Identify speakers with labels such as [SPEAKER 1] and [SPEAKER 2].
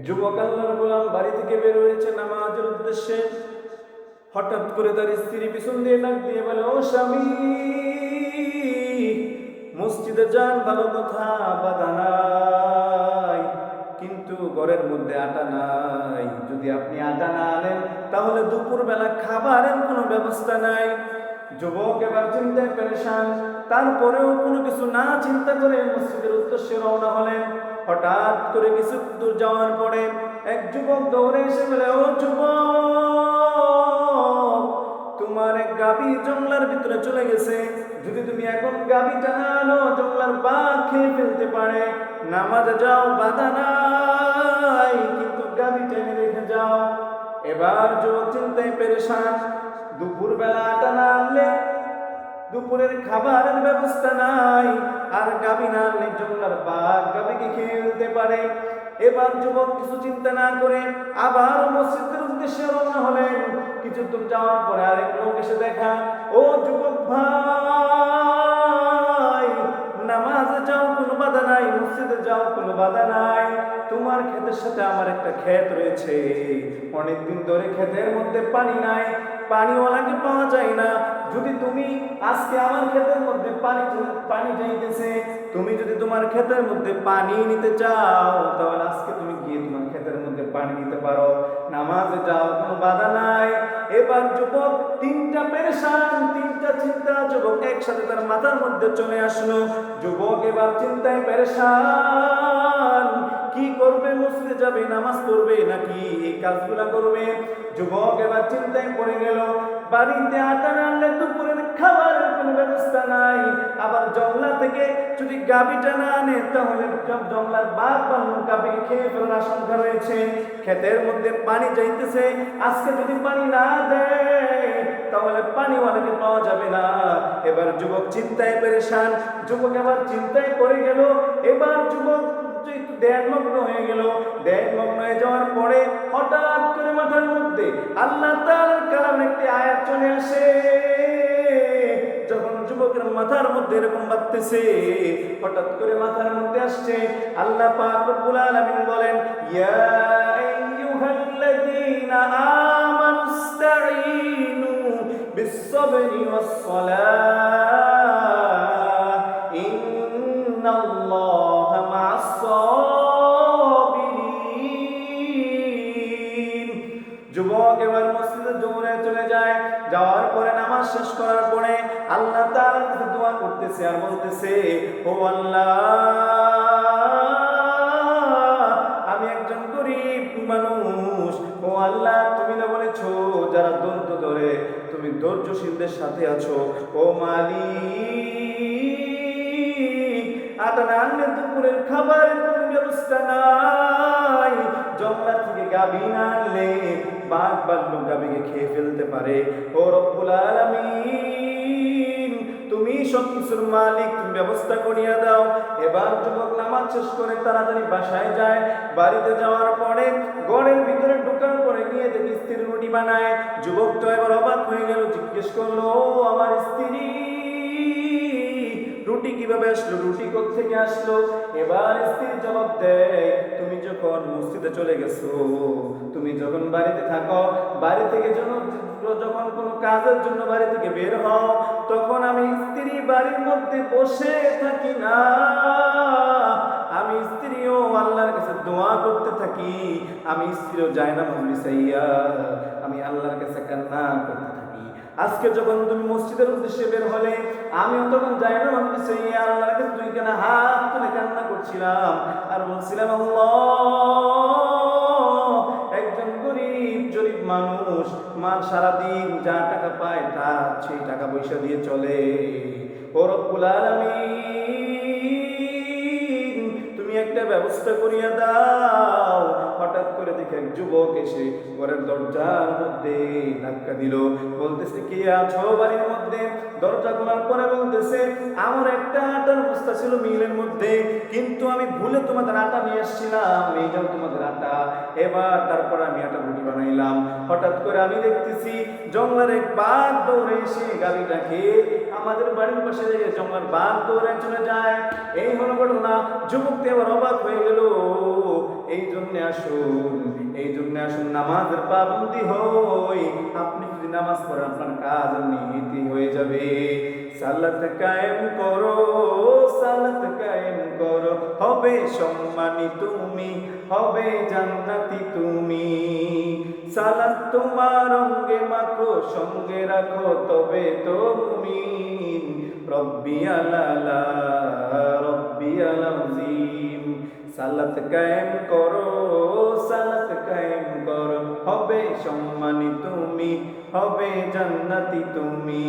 [SPEAKER 1] যুবক আল্লাহর গোলাম বাড়ি থেকে বের হয়েছে নামাজের উদ্দেশ্যে। হঠাৎ করে তার স্ত্রী পিছন দিয়ে ডাক দিয়ে বলে, ও স্বামী, মসজিদে যান ভালো কথা, বাধা নাই, কিন্তু ঘরের মধ্যে আটা নাই। যদি আপনি আটা না আনেন তাহলে দুপুর বেলা খাবারের কোনো ব্যবস্থা নাই। যুবক এবার চিন্তায় পেরেশান, তারপরেও কোনো কিছু না চিন্তা করে মসজিদের উদ্দেশ্যে রওনা হলেন। হঠাৎ করে কিছু দূর যাওয়ার পরে এক যুবক দৌড়ে এসে বলে, ও যুবক, তোমার এক গাভী জঙ্গলার ভিতরে চলে গেছে। যদি তুমি এখন গাভীটা না আনো, জঙ্গলার বাঘ খেয়ে ফেলতে পারে। নামাজে যাও, বাধা নাই, কিন্তু গাভীটা এনে রেখে যাও। এবার যুবক চিন্তায় পেরেশান, দুপুর বেলা আটা না আনলে দুপুরের খাবারের ব্যবস্থা নাই, আর গাভী না আনলে জঙ্গলার বাঘ গাভীকে খেয়ে ফেলতে পারে। এবার যুবক কিছু চিন্তা না করে আবার মসজিদের উদ্দেশ্যে রওনা হলেন। কিছু দূর যাওয়ার পরে আরেক লোক এসে দেখা, ও যুবক ভাই, নামাজে যাও কোনো বাধা নাই, মসজিদে যাও কোনো বাধা নাই। তোমার ক্ষেতের সাথে আমার একটা ক্ষেত রয়েছে, অনেকদিন ধরে ক্ষেতের মধ্যে পানি নাই, পানিওয়ালাকে পাওয়া যায় না। যদি তুমি আজকে আমার ক্ষেতের মধ্যে পানি যাইতেছে, তুমি যদি তোমার ক্ষেতের মধ্যে পানি নিতে চাও, তাহলে আজকে তুমি গিয়ে তোমার ক্ষেতের মধ্যে পানি নিতে পারো, নামাজে যাও কোনো বাধা নাই। এবার যুবক তিনটা পেরেশান, তিনটা চিন্তা যুবক একসাথে তার মাথার মধ্যে চলে আসলো। যুবক এবার চিন্তায় পেরেশান, কি করবে? মসজিদে যাবে, নামাজ পড়বে, নাকি এই কাজগুলা করবে? যুবক এবার চিন্তায় পড়ে গেল, বাড়িতে আটা না আনলে দুপুরের খাবারের কোনো ব্যবস্থা নাই, আবার জঙ্গলা থেকে যদি গাভীটা না আনে তাহলে জঙ্গলার বাঘ বা গাভীকে খেয়ে ফেলার আশঙ্কা রয়েছে। ক্ষেতের মধ্যে পানি যাইতেছে, আজকে যদি পানি না দেয় তাহলে পানিওয়ালাকে পাওয়া যাবে না। এবার যুবক চিন্তায় পেরেশান, যুবক এবার চিন্তায় পড়ে গেল। এবার যুবক একটু ধ্যানমগ্ন হয়ে গেল। ধ্যানমগ্ন হয়ে যাওয়ার পরে হঠাৎ করে মাথার মধ্যে আল্লাহ তাআলার কালামের একটি আয়াত চলে আসে। যখন যুবকের মাথার মধ্যে এরকম ভাবতেছে, হঠাৎ করে মাথার মধ্যে আসছে আল্লাহ পাক রব্বুল আলামিন বলেন, ইয়া আইয়ুহাল্লাযীনা আমানুস্তাঈনু বিস-সাবরি ওয়াস-সালাহ ইন্নাল্লাহা মা'আস-সাবিরিন। যুবক এবার মসজিদে দৌড়ে চলে যায়। যাওয়ার পরে নামাজ শেষ করার পরে আল্লাহ তাআলার কাছে দোয়া করতেছে আর বলতেছে, ও আল্লাহ, আমি একজন গরীব মানুষ, ও আল্লাহ, তুমি না বলেছো যারা ধৈর্য ধরে তুমি ধৈর্যশীলদের সাথে আছো। ও মালিক, আটা না আনলে দুপুরের খাবারের কোনো ব্যবস্থা নাই, জঙ্গলা থেকে গাভী না আনলে বাঘ ভাল্লুক গাভীকে খেয়ে ফেলতে পারে। ও রব্বুল আলামিন, তুমি সবকিছুর মালিক, তুমি ব্যবস্থা করিয়া দাও। এবার যুবক নামাজ শেষ করে তাড়াতাড়ি বাসায় যায়। বাড়িতে যাওয়ার পরে ঘরের ভিতরে ঢোকার পরে গিয়ে দেখি স্ত্রী রুটি বানায়। যুবক তো এবার অবাক হয়ে গেল, জিজ্ঞেস করলো, ও আমার স্ত্রী, রুটি কিভাবে আসলো, রুটি কোত্থেকে আসলো? এবার স্ত্রী জবাব দেয়, তুমি যখন মসজিদে চলে গেছো, তুমি যখন বাড়িতে থাকো, বাড়ি থেকে যখন কোনো কাজের জন্য বাড়ি থেকে বের হও, তখন আমি স্ত্রী বাড়ির মধ্যে বসে থাকি না, আমি স্ত্রীও আল্লাহর কাছে দোয়া করতে থাকি, আমি স্ত্রীও জায়নামাজ বিছাইয়া আমি আল্লাহর কাছে কান্না করতে থাকি। আজকে যখন তুমি মসজিদের উদ্দেশ্যে বের হলে, আমিও তখন জায়নামাজ বিছাইয়া আল্লাহর কাছে দুইখানা হাত তুলে কান্না করছিলাম আর বলছিলাম, আল্লাহ, একজন গরিব মানুষ সারাদিন যা টাকা পায় তা সেই টাকা পয়সা দিয়ে চলে। ও রব্বুল আলামিন, তুমি একটা ব্যবস্থা করিয়া দাও। হঠাৎ করে দেখে এক যুবক এসে ঘরের দরজার মধ্যে ধাক্কা দিল, বলতেছে, কে আছো বাড়ির মধ্যে? দরজা খোলার পরে বলতেছে, আমার একটা আটার বস্তা ছিল মিলের মধ্যে, কিন্তু আমি ভুলে তোমাদের আটা নিয়ে আসছিলাম, এই যাও তোমাদের আটা। এবার তারপর আমি একটা রুটি বানাইলাম। হঠাৎ করে আমি দেখতেছি জঙ্গলের এক বাঘ দৌড়ে এসে গাড়িটাকে আমাদের বাড়ির পাশে জঙ্গলের বাঘ দৌড়ে চলে যায়। এই হলো ঘটনা। যুবকটি আবার অবাক হয়ে গেল। এই জন্য আসুন নামাজের পাবন্দি হই। আপনি যদি নামাজ পড়েন আপনার কাজ নিয়তি হয়ে যাবে। সালাত কায়েম করো, সালাত কায়েম করো, হবে সম্মানী তুমি, হবে জান্নাতি তুমি। সালাত তোমার অঙ্গে মাখো, সঙ্গে রাখো, তবে তো মুমিন। রব্বি আলালা, রব্বি আলাজিম। সালাত কায়েম করো, সালাত কায়েম করো, হবে সম্মানী তুমি, হবে জান্নাতি তুমি।